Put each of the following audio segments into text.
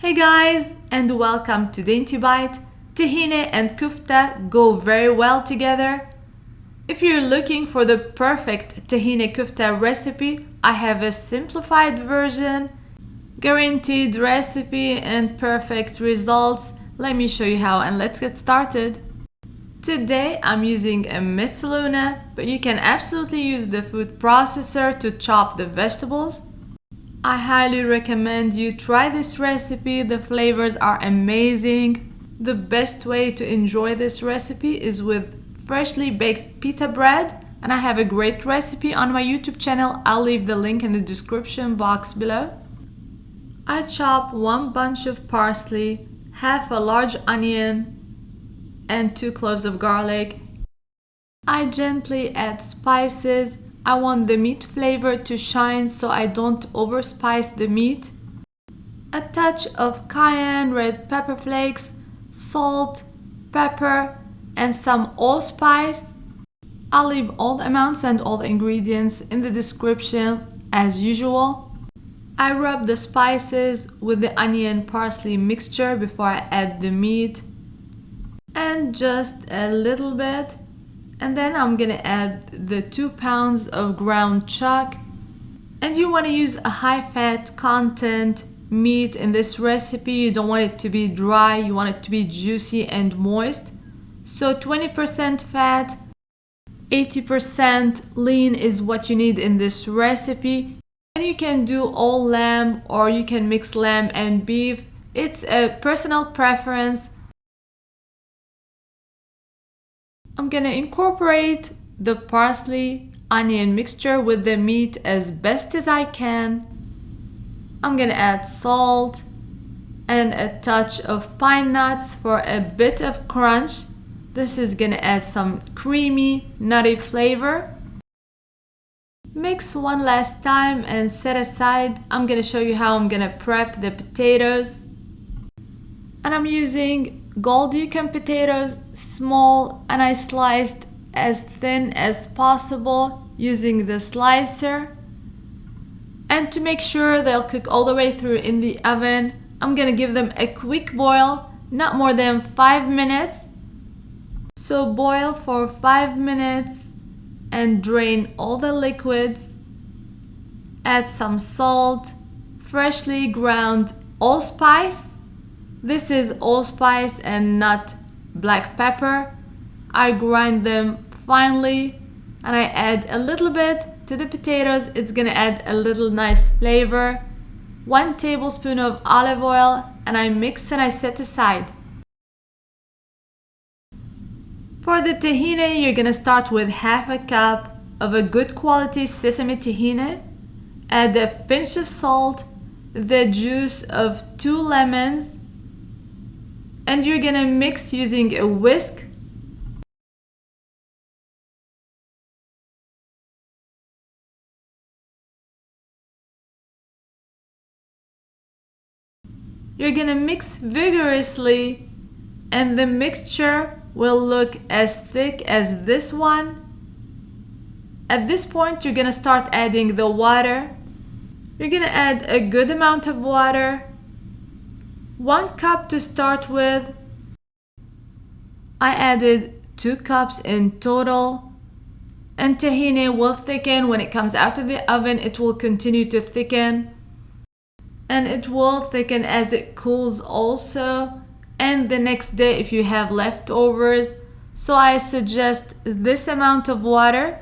Hey guys, and welcome to Dainty Bite. Tahini and kofta go very well together. If you're looking for the perfect tahini kofta recipe, I have a simplified version, guaranteed recipe and perfect results. Let me show you how and let's get started. Today I'm using a Mitsaluna, but you can absolutely use the food processor to chop the vegetables. I highly recommend you try this recipe. The flavors are amazing. The best way to enjoy this recipe is with freshly baked pita bread, and I have a great recipe on my YouTube channel. I'll leave the link in the description box below. I chop one bunch of parsley, half a large onion, and 2 cloves of garlic. I gently add spices. I want the meat flavor to shine so I don't overspice the meat. A touch of cayenne, red pepper flakes, salt, pepper, and some allspice. I'll leave all the amounts and all the ingredients in the description as usual. I rub the spices with the onion parsley mixture before I add the meat, and just a little bit. And then I'm gonna add the 2 pounds of ground chuck. And you want to use a high fat content meat in this recipe. You don't want it to be dry, you want it to be juicy and moist. So 20% fat, 80% lean is what you need in this recipe. And you can do all lamb or you can mix lamb and beef. It's a personal preference. I'm gonna incorporate the parsley onion mixture with the meat as best as I can. I'm gonna add salt and a touch of pine nuts for a bit of crunch. This is gonna add some creamy, nutty flavor. Mix one last time and set aside. I'm gonna show you how I'm gonna prep the potatoes. And I'm using gold Yukon potatoes, small, and I sliced as thin as possible using the slicer. And to make sure they'll cook all the way through in the oven, I'm gonna give them a quick boil, not more than 5 minutes. So boil for 5 minutes and drain all the liquids. Add some salt, freshly ground allspice. This is allspice and not black pepper. I grind them finely and I add a little bit to the potatoes. It's gonna add a little nice flavor. 1 tablespoon of olive oil, and I mix and I set aside. For the tahini, you're gonna start with half a cup of a good quality sesame tahini. Add a pinch of salt, the juice of 2 lemons, and you're gonna mix using a whisk. You're gonna mix vigorously, and the mixture will look as thick as this one. At this point, you're gonna start adding the water. You're gonna add a good amount of water. 1 cup to start with. I added 2 cups in total. And tahini will thicken when it comes out of the oven. It will continue to thicken. And it will thicken as it cools also. And the next day if you have leftovers. So I suggest this amount of water.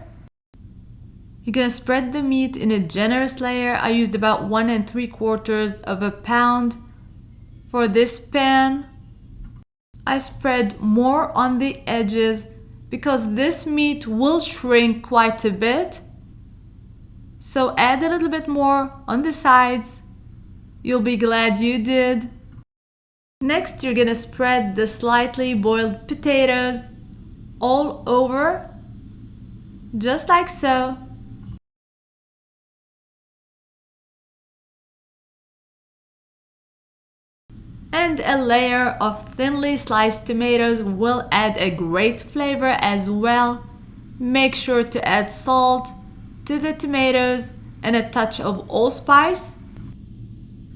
You're gonna spread the meat in a generous layer. I used about 1 3/4 pounds. For this pan, I spread more on the edges because this meat will shrink quite a bit. So add a little bit more on the sides. You'll be glad you did. Next, you're gonna spread the slightly boiled potatoes all over, just like so. And a layer of thinly sliced tomatoes will add a great flavor as well. Make sure to add salt to the tomatoes and a touch of allspice.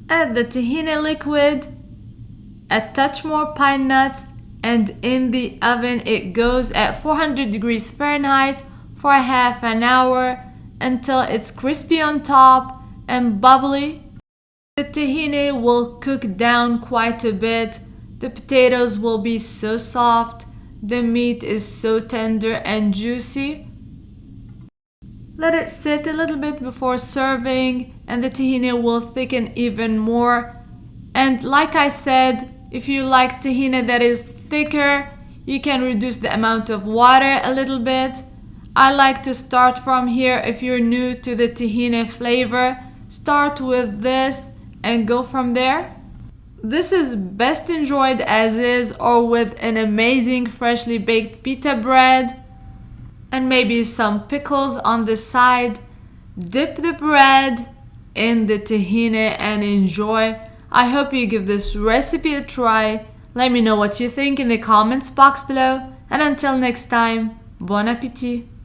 Add the tahini liquid a touch more pine nuts, and in the oven it goes at 400 degrees Fahrenheit for half an hour until it's crispy on top and bubbly. The tahini will cook down quite a bit. The potatoes will be so soft. The meat is so tender and juicy. Let it sit a little bit before serving and the tahini will thicken even more. And like I said, if you like tahini that is thicker, you can reduce the amount of water a little bit. I like to start from here. If you're new to the tahini flavor, start with this and go from there. This is best enjoyed as is or with an amazing freshly baked pita bread and maybe some pickles on the side. Dip the bread in the tahini and enjoy. I hope you give this recipe a try. Let me know what you think in the comments box below, and until next time, bon appétit!